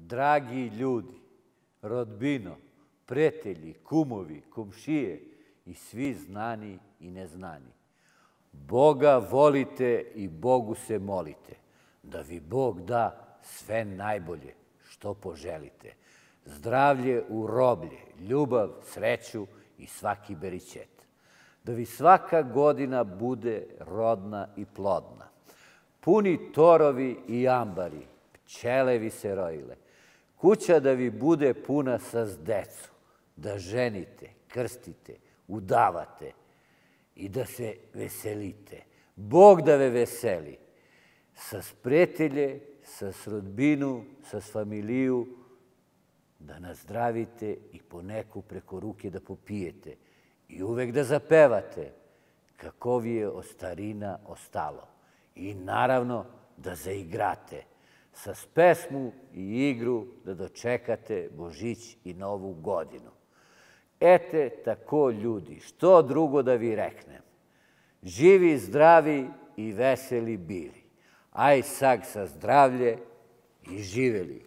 dragi ljudi, rodbino, prijatelji, kumovi, komšije i svi znani i neznani. Boga volite i Bogu se molite, da vi Bog da sve najbolje što poželite. Zdravlje u roblje, ljubav, sreću i svaki beričet. Da vi svaka godina bude rodna i plodna. Puni torovi i ambari, pčele vi se rojile. Kuća da vi bude puna sa decu, da ženite, krstite, udavate i da se veselite. Bog da ve veseli. Sa prijatelje, sa rodbinu, sa familiju, da nazdravite i po neku preko ruke da popijete i uvek da zapevate kako vi je od starina ostalo. I naravno da zaigrate sa pesmu i igru da dočekate Božić i Novu godinu. Ete tako ljudi, što drugo da vi reknem. Živi, zdravi i veseli bili. Aj sag sa zdravlje i živeli.